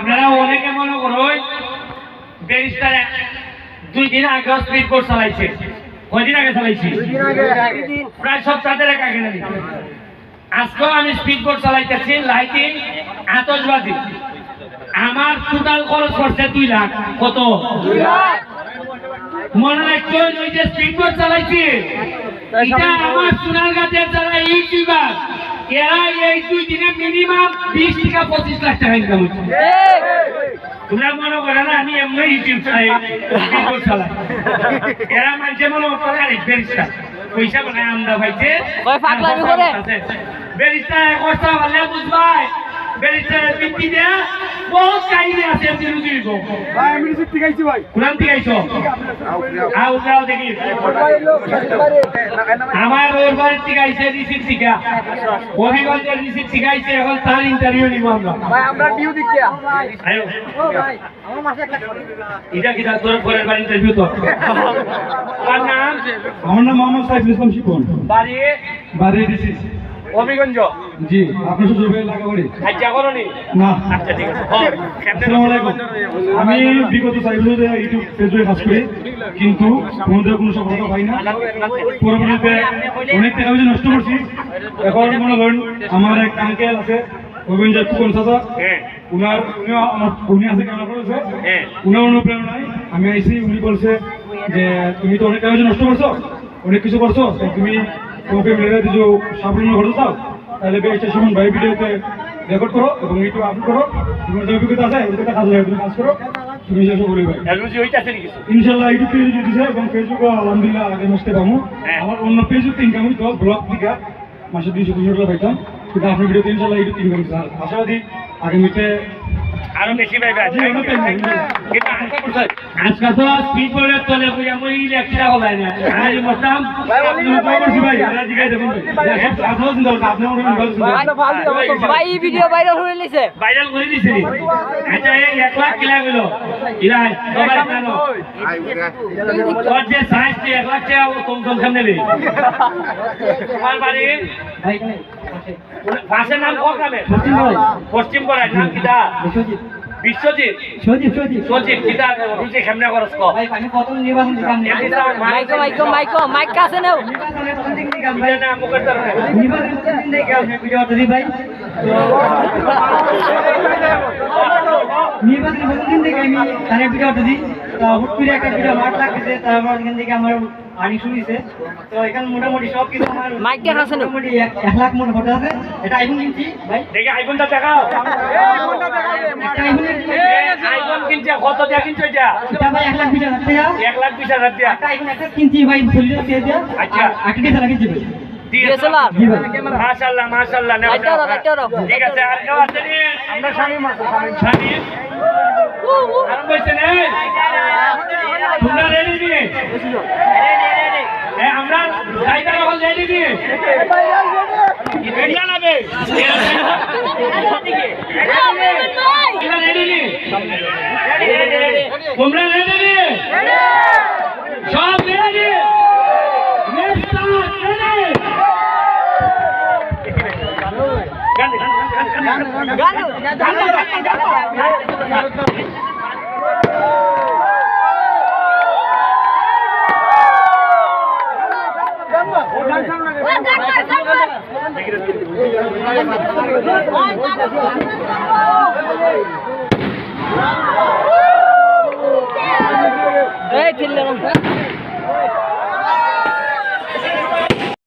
আপনারা অনেকে মনে করুন ব্যারিস্টার 2 দিন আগে স্পিড কোর্স চালাইছে। কয়দিন আগে চালাইছি? প্রায় সপ্তাহের আগে। আজকেও আমি স্পিড কোর্স চালাইতেছি, লাইটিং, আতশবাজি। আমার টোটাল খরচ পড়ছে 2 লাখ। কত? 2 লাখ। মনে রাখছো ওই যে স্পিড কোর্স চালাইছি, এটা আমার সোনারগাঁয়ের যারা ইউটিউবার, এরা এই 2 দিনে মিনিমাম 20 থেকে 25 লাখ টাকা ইনকাম হচ্ছে। তোমরা মনে করো না আমি এমনি ইউটিউব চালাই, এরা মানুষের মনে করে আরেক ব্যারিস্টার পয়সা বানায় আমরা ভাইছে ব্যারিস্টার কষ্ট করলে বুঝবাই। ব্যারিস্টারের ভিত্তি দেয়া বহুত কাহিনী আছে। ভাই আমি রিসিপ্ট দেখাইছি ভাই। কোরআন থেকে আইছো? আও দেখি আমার ওর বাড়ির থেকে আইছে রিসিপ্ট থেকে, হবিগঞ্জের রিসিপ্ট থেকে আইছে। এখন তার ইন্টারভিউ নিব আমরা। ভাই আমরা ডিউ দিচ্ছি। আয়ো ও ভাই আমার মাসে 1 লাখ। এটা কি তোর ঘরের বাড়ির ইন্টারভিউ? তো তার নাম? আমার নাম মোহাম্মদ সাইফুল ইসলাম শিপন। বাড়ি ডিসি হবিগঞ্জ। জি, আপনি শ্বশুর বাড়ি লাগাবাড়ি? আচ্ছা করনি না। আচ্ছা ঠিক আছে। আসসালামু আলাইকুম। আমি বিগত 4 বছর ধরে ইউটিউব ফেসবুকে কাজ করি, কিন্তু কোনো সফলতা পাই না। পরবর্তীতে অনেক টাকা পয়সা নষ্ট করছি। এখন মনে করেন আমার এক আঙ্কেল আছে হবিগঞ্জের কুপন চাচা, উনি আছে কেমন করেছে, উনার অনুপ্রেরণায় আমি আইসি। উনি বলছে যে তুমি তো অনেক টাকা পয়সা নষ্ট করছো, অনেক কিছু করছো, তো তুমি তোমার ফ্যামিলিরা কিছু সাফল্য করতে চাও, তাহলে বেশটা সুমন ভাই ভিডিওতে রেকর্ড করো এবং ইউটিউবে আপলোড করো। তোমার যে অভিজ্ঞতা আছে অভিজ্ঞতা কাজ লাগে, তুমি কাজ করো, তুমি যেসব বলি ভাই ইনশাল্লাহ ইউটিউব পেজ দিচ্ছে এবং ফেসবুকে আলহামদুলিল্লাহ আগে মাসতে পাবো। আমার অন্য পেজও ইনকাম হইতো, ব্লগ থেকে মাসে 200-300 টাকা পাইতাম, কিন্তু আপনার ভিডিওতে ইনশাল্লাহ ইউটিউব ইনকাম হচ্ছে। আশাবাদী আগামীতে আরো বেশি পাইবে। আজকাল তো স্পিড বোর্ডের তলে আমি লেখা হলাই না। আমি বলতাম ভাই এই ভিডিও ভাইরাল হয়ে গেছে। ভাইরাল করে দিছি। আচ্ছা এই 1 লাখ কিলা গেল ইলাই সবাই জানো। ওর যে সাইজ 1 লাখ টাকা ও তোম সামনে নেই। তোমার বাড়ি ভাই পাশের নাম কোন গ্রামে? পশ্চিম পাড়ায়। নাম কি দা? বিশ্বজিৎ। সজীব কিটা রুজি কেমনে করছ কো? ভাই আমি কত নির্বাচন দিলাম। মাইক কাছে নাও। এটা না মুখের ধরে নির্বাচন দিন দেখে আপনি ভিডিওটা দিই ভাই। নির্বাচন দিন দেখে আমি তারে ভিডিওটা দিই। তো হুট করে একটা ভিডিও মার লাগছে, তারপর এখান থেকে আমার আনি শুনিছে। তো এখানে মোটামুটি সব কিছু আমার মাইকটা কাছে নাও। মোটামুটি 1 লাখ মন হতে আছে। এটা আইফোন কিনছি ভাই। দেখি আইফোনটা দেখাও। আইফোনটা দেখাবে। আইফোন কিনছে কত দিয়া কিনছো এটা? এটা ভাই 1,20,000 টাকা। 1,20,000 দিয়া। একটা আইফোন একটা কিনছি ভাই, ফুলিয়ে দিয়ে দিয়া। আচ্ছা আটটি টাকা কিনছি ভাই। ডিএসএলআর। জি ভাই। মাশাআল্লাহ মাশাআল্লাহ। ঠিক আছে। আর কেউ আছে নি? আমরা শামিম আছে। শামিম আরম্ভ হইছে না? তোমরা রেডি নি? আমরা ড্রাইভার হল রেডি নি? রেডি নাবে? রেডি নি? তোমরা রেডি নি? সব রেডি? এই ঠিক